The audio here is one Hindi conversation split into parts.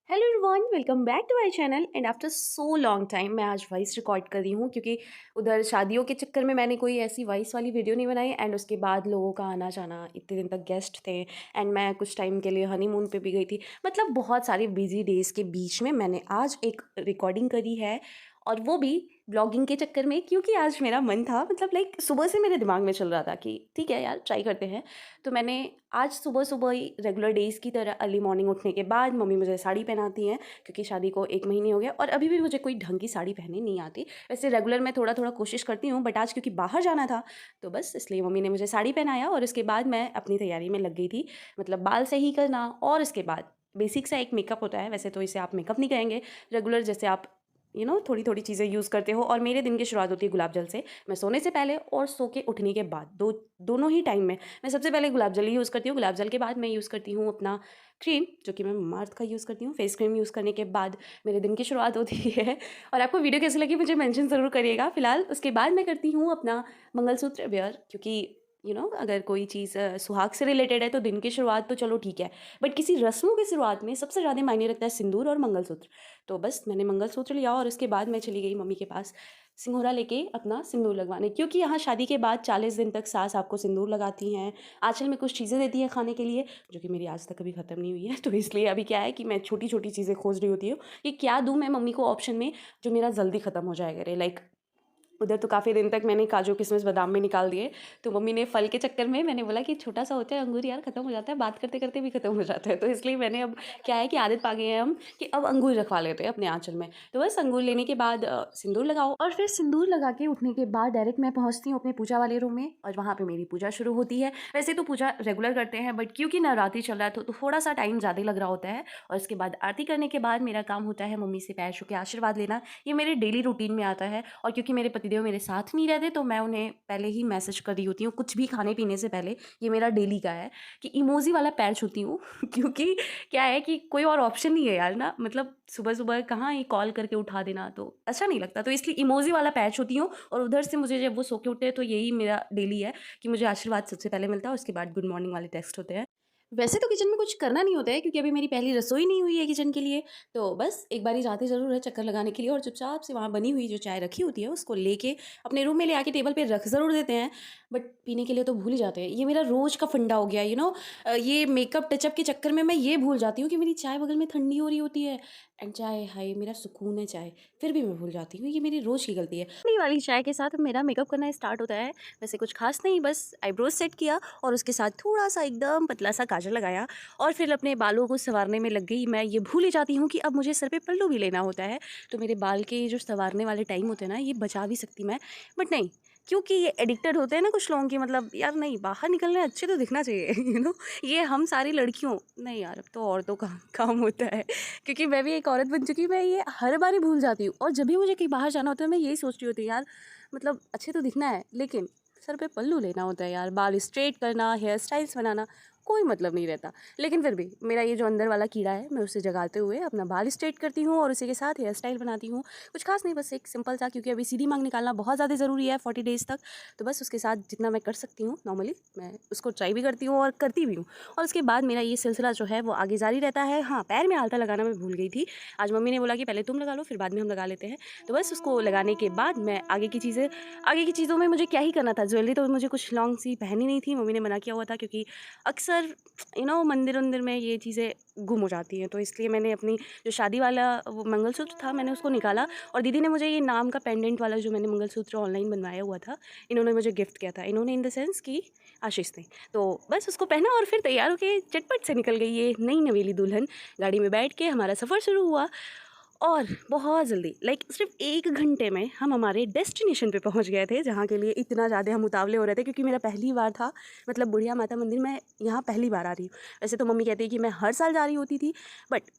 Hello everyone, welcome back to my channel. And after so long time मैं आज वॉइस रिकॉर्ड कर रही हूँ क्योंकि उधर शादियों के चक्कर में मैंने कोई ऐसी वॉइस वाली वीडियो नहीं बनाई। एंड उसके बाद लोगों का आना जाना, इतने दिन तक गेस्ट थे एंड मैं कुछ टाइम के लिए हनीमून पे भी गई थी। मतलब बहुत सारे बिजी डेज़ के बीच में मैंने आज एक रिकॉर्डिंग करी है, और वो भी ब्लॉगिंग के चक्कर में, क्योंकि आज मेरा मन था। मतलब लाइक सुबह से मेरे दिमाग में चल रहा था कि ठीक है यार, ट्राई करते हैं। तो मैंने आज सुबह सुबह ही रेगुलर डेज़ की तरह अर्ली मॉर्निंग उठने के बाद मम्मी मुझे साड़ी पहनाती हैं, क्योंकि शादी को 1 महीने हो गया और अभी भी मुझे कोई ढंग की साड़ी पहननी नहीं आती। वैसे रेगुलर मैं थोड़ा थोड़ा कोशिश करती हूँ, बट आज क्योंकि बाहर जाना था तो बस इसलिए मम्मी ने मुझे साड़ी पहनाया और उसके बाद मैं अपनी तैयारी में लग गई थी। मतलब बाल सही करना, और उसके बाद बेसिक सा एक मेकअप होता है। वैसे तो इसे आप मेकअप नहीं कहेंगे, रेगुलर जैसे आप थोड़ी थोड़ी चीज़ें यूज़ करते हो। और मेरे दिन की शुरुआत होती है गुलाब जल से। मैं सोने से पहले और सो के उठने के बाद दोनों ही टाइम में मैं सबसे पहले गुलाब जल ही यूज़ करती हूँ। गुलाब जल के बाद मैं यूज़ करती हूँ अपना क्रीम, जो कि मैं ममाअर्थ का यूज़ करती हूँ। फेस क्रीम यूज़ करने के बाद मेरे दिन की शुरुआत होती है। और आपको वीडियो कैसी लगी मुझे मेंशन ज़रूर करिएगा। फिलहाल उसके बाद मैं करती हूँ अपना मंगलसूत्र वेयर, क्योंकि अगर कोई चीज़ सुहाग से रिलेटेड है तो दिन की शुरुआत तो चलो ठीक है, बट किसी रस्मों की शुरुआत में सबसे ज़्यादा मायने रखता है सिंदूर और मंगलसूत्र। तो बस मैंने मंगलसूत्र लिया और उसके बाद मैं चली गई मम्मी के पास सिंघोरा लेके अपना सिंदूर लगवाने, क्योंकि यहाँ शादी के बाद 40 दिन तक सास आपको सिंदूर लगाती हैं, आंचल में कुछ चीज़ें देती हैं खाने के लिए, जो कि मेरी आज तक कभी ख़त्म नहीं हुई है। तो इसलिए अभी क्या है कि मैं छोटी छोटी चीज़ें खोज रही होती हूँ कि क्या दूँ मैं मम्मी को ऑप्शन में, जो मेरा जल्दी ख़त्म हो जाएगा। रे लाइक उधर तो काफ़ी दिन तक मैंने काजू किशमिश बादाम भी निकाल दिए। तो मम्मी ने फल के चक्कर में, मैंने बोला कि छोटा सा होता है अंगूर यार, ख़त्म हो जाता है, बात करते करते भी ख़त्म हो जाता है। तो इसलिए मैंने अब क्या है कि आदत पा गए हैं हम कि अब अंगूर रखवा लेते हैं अपने आंचल में। तो बस अंगूर लेने के बाद सिंदूर लगाओ, और फिर सिंदूर लगा के उठने के बाद डायरेक्ट मैं पहुँचती हूँ अपने पूजा वाले रूम में, और वहाँ पर मेरी पूजा शुरू होती है। वैसे तो पूजा रेगुलर करते हैं, बट क्योंकि नवरात्रि चल रहा है तो थोड़ा सा टाइम ज़्यादा लग रहा होता है। और इसके बाद आरती करने के बाद मेरा काम होता है मम्मी से पैर छू के आशीर्वाद लेना। ये मेरे डेली रूटीन में आता है। और क्योंकि मेरे पतिदेव मेरे साथ नहीं रहते तो मैं उन्हें पहले ही मैसेज कर रही होती हूँ कुछ भी खाने पीने से पहले। ये मेरा डेली का है कि इमोजी वाला पैर छूती हूँ क्योंकि क्या है कि कोई और ऑप्शन नहीं है यार ना। मतलब सुबह सुबह कहाँ ये कॉल करके उठा देना तो अच्छा नहीं लगता, तो इसलिए इमोजी वाला पैर छूती हूँ। और उधर से मुझे जब वो सो के उठते हैं तो यही मेरा डेली है कि मुझे आशीर्वाद सबसे पहले मिलता है, उसके बाद गुड मॉर्निंग वाले टेक्स्ट होते हैं। वैसे तो किचन में कुछ करना नहीं होता है, क्योंकि अभी मेरी पहली रसोई नहीं हुई है किचन के लिए। तो बस एक बारी जाते ज़रूर है चक्कर लगाने के लिए, और चुपचाप से वहाँ बनी हुई जो चाय रखी होती है उसको लेके अपने रूम में ले आके टेबल पे रख ज़रूर देते हैं, बट पीने के लिए तो भूल ही जाते हैं। ये मेरा रोज़ का फंडा हो गया ये मेकअप टचअप के चक्कर में मैं ये भूल जाती हूँ कि मेरी चाय बगल में ठंडी हो रही होती है। एंड चाय, हाय मेरा सुकून है चाय, फिर भी मैं भूल जाती हूँ। ये मेरी रोज़ की गलती है। ठंडी वाली चाय के साथ मेरा मेकअप करना स्टार्ट होता है। वैसे कुछ खास नहीं, बस आईब्रोज सेट किया और उसके साथ थोड़ा सा एकदम पतला सा काजल लगाया, और फिर अपने बालों को संवारने में लग गई। मैं ये भूल ही जाती हूँ कि अब मुझे सर पे पल्लू भी लेना होता है। तो मेरे बाल के जो संवारने वाले टाइम होते हैं ना, ये बचा भी सकती मैं, बट नहीं, क्योंकि ये एडिक्टेड होते हैं ना कुछ लोगों की। मतलब यार नहीं, बाहर निकलने अच्छे तो दिखना चाहिए ये हम सारी लड़कियों, नहीं यार अब तो औरतों का काम होता है, क्योंकि मैं भी एक औरत बन चुकी हूँ। मैं ये हर बार ही भूल जाती हूँ, और जब भी मुझे कहीं बाहर जाना होता है मैं यही सोच रही होती हूँ यार, मतलब अच्छे तो दिखना है लेकिन सर पे पल्लू लेना होता है यार। बाल स्ट्रेट करना, हेयर स्टाइल्स बनाना, कोई मतलब नहीं रहता। लेकिन फिर भी मेरा ये जो अंदर वाला कीड़ा है, मैं उसे जगाते हुए अपना बाल स्ट्रेट करती हूँ और उसी के साथ हेयर स्टाइल बनाती हूँ। कुछ खास नहीं, बस एक सिंपल सा, क्योंकि अभी सीधी मांग निकालना बहुत ज़्यादा ज़रूरी है 40 डेज़ तक। तो बस उसके साथ जितना मैं कर सकती हूँ नॉर्मली मैं उसको ट्राई भी करती हूँ और करती भी हूँ। और उसके बाद मेरा ये सिलसिला जो है वो आगे जारी रहता है। हाँ, पैर में आलता लगाना मैं भूल गई थी। आज मम्मी ने बोला कि पहले तुम लगा लो फिर बाद में हम लगा लेते हैं। तो बस उसको लगाने के बाद मैं आगे की चीज़ों में मुझे क्या ही करना था। ज्वेलरी तो मुझे कुछ लॉन्ग सी पहनी नहीं थी, मम्मी ने मना किया हुआ था, क्योंकि अक्सर मंदिर वंदिर में ये चीज़ें गुम हो जाती हैं। तो इसलिए मैंने अपनी जो शादी वाला वो मंगलसूत्र था मैंने उसको निकाला, और दीदी ने मुझे ये नाम का पेंडेंट वाला जो मैंने मंगलसूत्र ऑनलाइन बनवाया हुआ था, इन्होंने मुझे गिफ्ट किया था। इन्होंने इन द सेंस कि आशीष ने। तो बस उसको पहना और फिर तैयार होके चटपट से निकल गई ये नई नवेली दुल्हन। गाड़ी में बैठ के हमारा सफ़र शुरू हुआ, और बहुत जल्दी लाइक सिर्फ 1 घंटे में हम हमारे डेस्टिनेशन पे पहुंच गए थे, जहाँ के लिए इतना ज़्यादा हम उतावले हो रहे थे, क्योंकि मेरा पहली बार था। मतलब बुढ़िया माता मंदिर में यहाँ पहली बार आ रही हूँ। वैसे तो मम्मी कहती है कि मैं हर साल जा रही होती थी, बट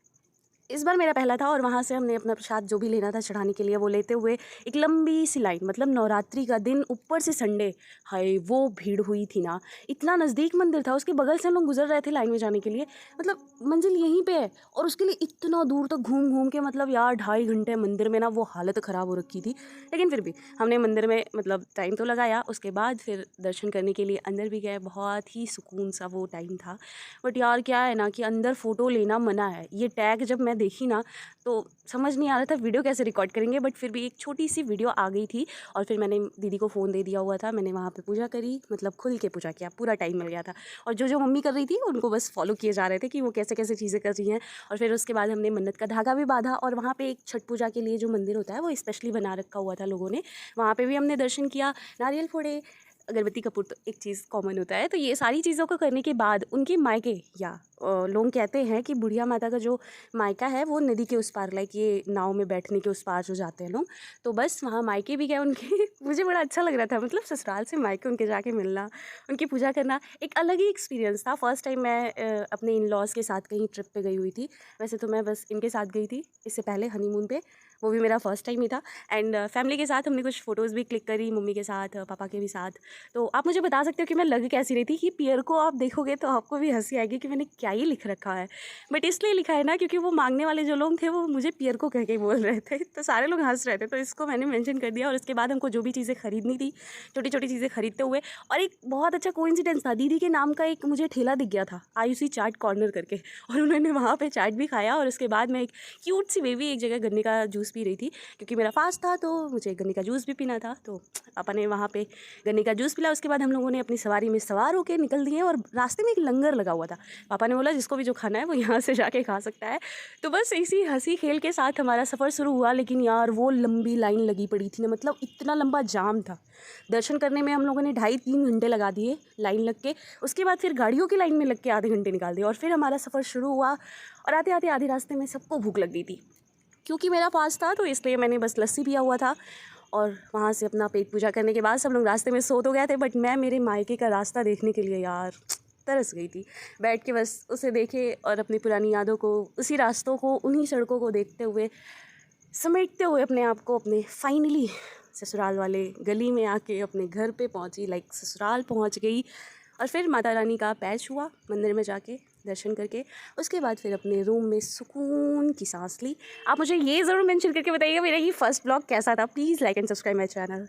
इस बार मेरा पहला था। और वहाँ से हमने अपना प्रसाद जो भी लेना था चढ़ाने के लिए वो लेते हुए एक लंबी सी लाइन, मतलब नवरात्रि का दिन ऊपर से संडे, हाय वो भीड़ हुई थी ना। इतना नज़दीक मंदिर था, उसके बगल से हम लोग गुजर रहे थे लाइन में जाने के लिए। मतलब मंजिल यहीं पे है और उसके लिए इतना दूर तक घूम घूम के, मतलब यार 2.5 घंटे मंदिर में ना वो हालत ख़राब हो रखी थी। लेकिन फिर भी हमने मंदिर में मतलब टाइम तो लगाया। उसके बाद फिर दर्शन करने के लिए अंदर भी गए, बहुत ही सुकून सा वो टाइम था। बट यार क्या है ना कि अंदर फ़ोटो लेना मना है। ये टैग जब मैं देखी ना तो समझ नहीं आ रहा था वीडियो कैसे रिकॉर्ड करेंगे, बट फिर भी एक छोटी सी वीडियो आ गई थी और फिर मैंने दीदी को फ़ोन दे दिया हुआ था। मैंने वहाँ पे पूजा करी, मतलब खुल के पूजा किया, पूरा टाइम मिल गया था। और जो जो मम्मी कर रही थी उनको बस फॉलो किए जा रहे थे कि वो कैसे कैसे चीज़ें कर रही हैं। और फिर उसके बाद हमने मन्नत का धागा भी बांधा और वहाँ पे एक छठ पूजा के लिए जो मंदिर होता है वो स्पेशली बना रखा हुआ था लोगों ने, वहाँ पे भी हमने दर्शन किया, नारियल फोड़े, अगरबत्ती कपूर तो एक चीज़ कॉमन होता है। तो ये सारी चीज़ों को करने के बाद उनके मायके या लोग कहते हैं कि बुढ़िया माता का जो मायका है वो नदी के उस पार, लाइक ये नाव में बैठने के उस पार जो जाते हैं लोग, तो बस वहाँ मायके भी गए उनके मुझे बड़ा अच्छा लग रहा था, मतलब ससुराल से मायके उनके जाके मिलना, उनकी पूजा करना एक अलग ही एक्सपीरियंस था। फर्स्ट टाइम मैं अपने इन लॉज़ के साथ कहीं ट्रिप पे गई हुई थी। वैसे तो मैं बस इनके साथ गई थी इससे पहले हनीमून पे, वो भी मेरा फर्स्ट टाइम ही था। एंड फैमिली के साथ हमने कुछ फ़ोटोज़ भी क्लिक करी, मम्मी के साथ, पापा के भी साथ। तो आप मुझे बता सकते हो कि मैं लग कैसी रही थी? कि पियर को आप देखोगे तो आपको भी हँसी आएगी कि मैंने क्या ही लिख रखा है। बट इसलिए लिखा है ना क्योंकि वो माँगने वाले जो लोग थे वो मुझे पियर को कह के बोल रहे थे, तो सारे लोग हँस रहे थे, तो इसको मैंने मेंशन कर दिया। और उसके बाद हमको जो भी चीज़ें खरीदनी थी, छोटी-छोटी चीज़ें खरीदते हुए, और एक बहुत अच्छा कोइंसिडेंस था, दीदी के नाम का एक मुझे ठेला दिख गया था, आयुषी चाट कॉर्नर करके, और उन्होंने वहाँ पे चाट भी खाया। और उसके बाद मैं एक क्यूट सी बेबी एक जगह गन्ने का जूस पी रही थी क्योंकि मेरा फास्ट था, तो मुझे गन्ने का जूस भी पीना था। तो पापा ने वहाँ पे गन्ने का जूस पिला। उसके बाद हम लोगों ने अपनी सवारी में सवार होकर निकल दिए और रास्ते में एक लंगर लगा हुआ था। पापा ने बोला जिसको भी जो खाना है वो यहाँ से जाके खा सकता है। तो बस इसी हंसी खेल के साथ हमारा सफ़र शुरू हुआ। लेकिन यार वो लंबी लाइन लगी पड़ी थी ना, मतलब इतना लंबा जाम था। दर्शन करने में हम लोगों ने 2.5-3 घंटे लगा दिए लाइन लग के। उसके बाद फिर गाड़ियों की लाइन में लग के आधे घंटे निकाल दिए और फिर हमारा सफ़र शुरू हुआ। और आते आते आधे रास्ते में सबको भूख लग गई थी। क्योंकि मेरा फास्ट था तो इसलिए मैंने बस लस्सी पिया हुआ था। और वहाँ से अपना पेट पूजा करने के बाद सब लोग रास्ते में सो तो गए थे, बट मैं मेरे मायके का रास्ता देखने के लिए यार तरस गई थी। बैठ के बस उसे देखे और अपनी पुरानी यादों को, उसी रास्तों को, उन्हीं सड़कों को देखते हुए, समेटते हुए अपने आप को अपने फाइनली ससुराल वाले गली में आके अपने घर पे पहुँची, लाइक ससुराल पहुँच गई। और फिर माता रानी का पैर छुआ मंदिर में जाके दर्शन करके। उसके बाद फिर अपने रूम में सुकून की सांस ली। आप मुझे ये ज़रूर मेंशन करके बताइएगा मेरा ये फर्स्ट ब्लॉग कैसा था। Please like and subscribe my channel.